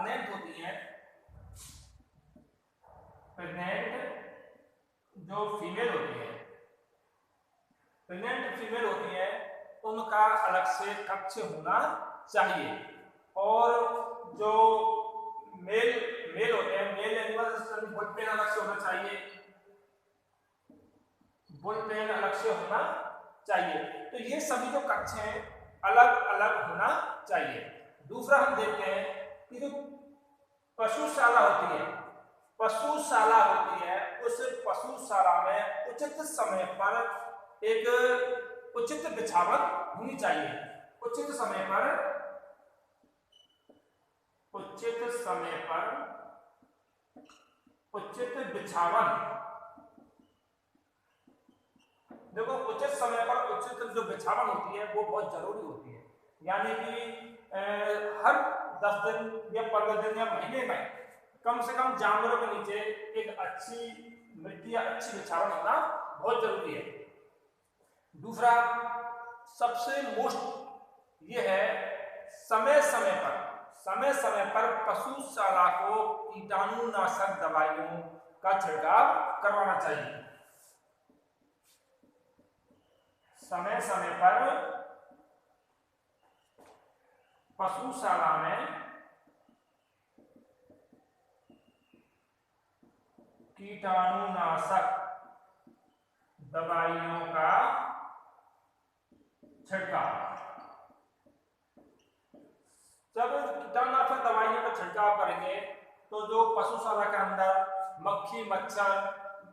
Pregnant होती हैं, pregnant जो फीमेल होती है, प्रेग्नेंट फीमेल होती है, उनका अलग से कक्ष होना चाहिए। और जो मेल होते हैं, मेल एनिमल्स बुल पेन अलग से होना चाहिए, बुल पेन अलग से होना चाहिए। तो ये सभी जो कक्ष हैं अलग अलग होना चाहिए। दूसरा हम देखते हैं कि जो पशुशाला होती है, पशुशाला होती है, उस पशुशाला में उचित समय पर एक उचित बिछावन होनी चाहिए। उचित समय पर उचित बिछावन। देखो, उचित समय पर उचित जो बिछावन होती है वो बहुत जरूरी होती है। यानी कि हर 10 दिन या 15 दिन या महीने में कम से कम जानवरों के नीचे एक अच्छी मिट्टी या अच्छी बिछावन होना बहुत जरूरी है। दूसरा सबसे मोस्ट ये है, समय समय पर पशुशाला को कीटाणुनाशक दवाइयों का छिड़काव करवाना चाहिए। समय समय पर पशुशाला में कीटाणुनाशक दवाइयों का छिड़काव। जब कीटाणुनाशक दवाइयों का छिड़काव करेंगे तो जो पशुशाला के अंदर मक्खी, मच्छर,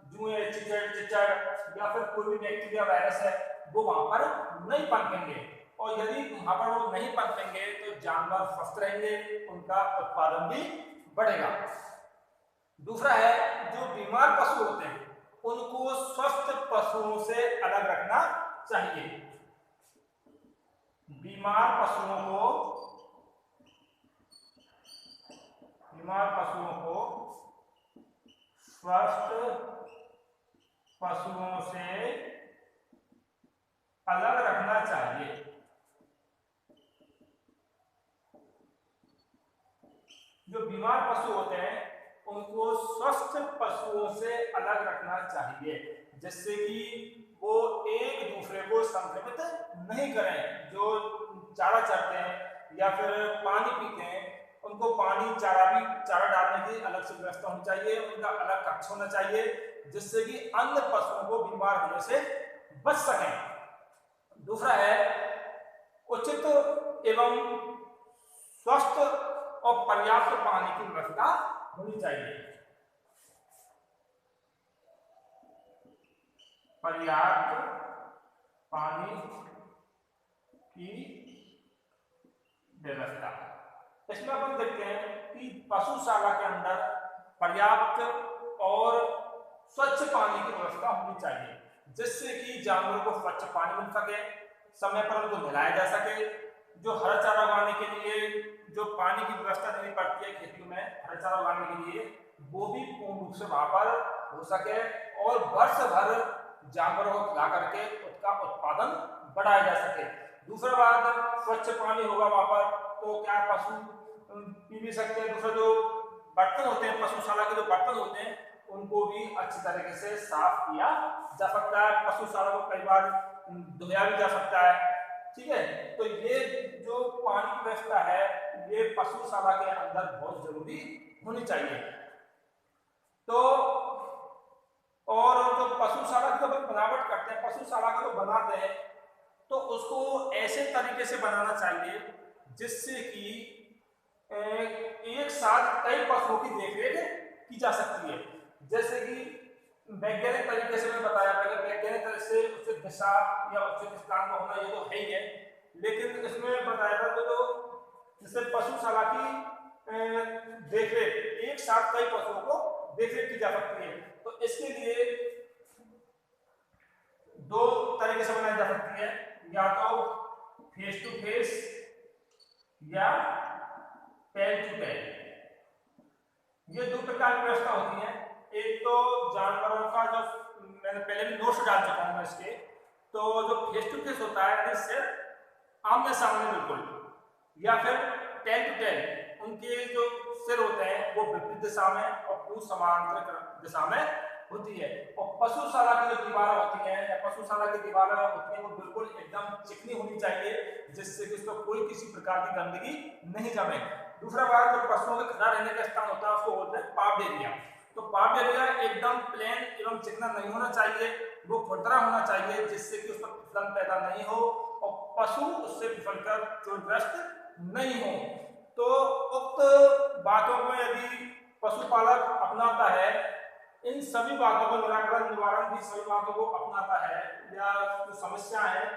जुएं, चिचड़ या फिर कोई भी बैक्टीरिया, वायरस है वो वहां पर नहीं पनपेंगे। और यदि वहां पर वो नहीं पनपेंगे तो जानवर स्वस्थ रहेंगे, उनका उत्पादन भी बढ़ेगा। दूसरा है, जो बीमार पशु होते हैं उनको स्वस्थ पशुओं से अलग रखना चाहिए। बीमार पशुओं को स्वस्थ पशुओं से अलग रखना चाहिए। जो बीमार पशु होते हैं उनको स्वस्थ पशुओं से अलग रखना चाहिए, जिससे कि वो एक दूसरे को संक्रमित नहीं करें। जो चारा चरते हैं या फिर पानी पीते हैं उनको पानी, चारा डालने की अलग से व्यवस्था होनी चाहिए, उनका अलग कक्ष होना चाहिए, जिससे कि अन्य पशुओं को बीमार होने से बच सकें। दूसरा है, उचित एवं स्वस्थ और पर्याप्त पानी की व्यवस्था होनी चाहिए। पर्याप्त पानी की व्यवस्था। इसमें अपन देखते हैं कि पशुशाला के अंदर पर्याप्त और स्वच्छ पानी की व्यवस्था होनी चाहिए, जिससे कि जानवरों को स्वच्छ पानी मिल सके, समय पर उनको मिलाया जा सके। जो हरा चारा उगाने के लिए जो पानी की व्यवस्था देनी पड़ती है खेतों में, हरा चारा उगाने के लिए, वो भी पूर्ण रूप से वहां पर हो सके और वर्ष भर जानवरों को खिला करके उसका उत्पादन बढ़ाया जा सके। दूसरा बात, स्वच्छ पानी होगा वहां पर तो क्या पशु पी भी सकते हैं। दूसरा, जो बर्तन होते हैं, पशुशाला के जो बर्तन होते हैं उनको भी अच्छी तरीके से साफ किया जा सकता है। पशुशाला को कई बार धोया भी जा सकता है। ठीक है, तो ये जो पानी की व्यवस्था है ये पशुशाला के अंदर बहुत जरूरी होनी चाहिए। तो और जो पशुशाला की जब बनावट करते हैं, पशुशाला का जो बनाते हैं तो उसको ऐसे तरीके से बनाना चाहिए जिससे कि एक साथ कई पशुओं की देखरेख की जा सकती है। जैसे कि वैज्ञानिक तरीके से मैं बताया पहले, वैज्ञानिक तरीके से उचित दिशा या उचित स्थान में होना ये तो है ही है, लेकिन इसमें बताया था तो जैसे पशुशाला की देखरेख एक साथ कई पशुओं को देखरेख की जा सकती है। तो इसके लिए दो तरीके से बनाई जा सकती है, या तो फेस टू फेस या पैर टू पैर। ये दो प्रकार की व्यवस्था होती है। एक तो जानवरों का, जो मैंने पहले भी नोट्स डाल चुका हूं इसके, तो जो फेस टू फेस होता है इससे आमने सामने बिल्कुल, या फिर टेल टू टेल, उनके जो सिर होते हैं वो विपरीत दिशा में और पूंछ समानांतर दिशा में होती है। और पशुशाला की जो दीवारें होती हैं या पशुशाला की दीवारें होती हैं वो बिल्कुल एकदम चिकनी होनी चाहिए, जिससे कि उस पर कोई किसी प्रकार की गंदगी नहीं जमे। दूसरा बात, जो पशुओं के खड़ा रहने का स्थान होता है उसको बोलते हैं पाव्ड एरिया। तो पाव्ड एरिया एकदम प्लेन एवं चिकना नहीं होना चाहिए, वो खुरदरा होना चाहिए, जिससे कि उस पर फिसलन पैदा नहीं हो और पशु उससे फिसलकर चोटग्रस्त नहीं हो। तो उक्त बातों को यदि पशुपालक अपनाता है, इन सभी बातों को निराकरण निवारण की सभी बातों को अपनाता है या जो समस्या है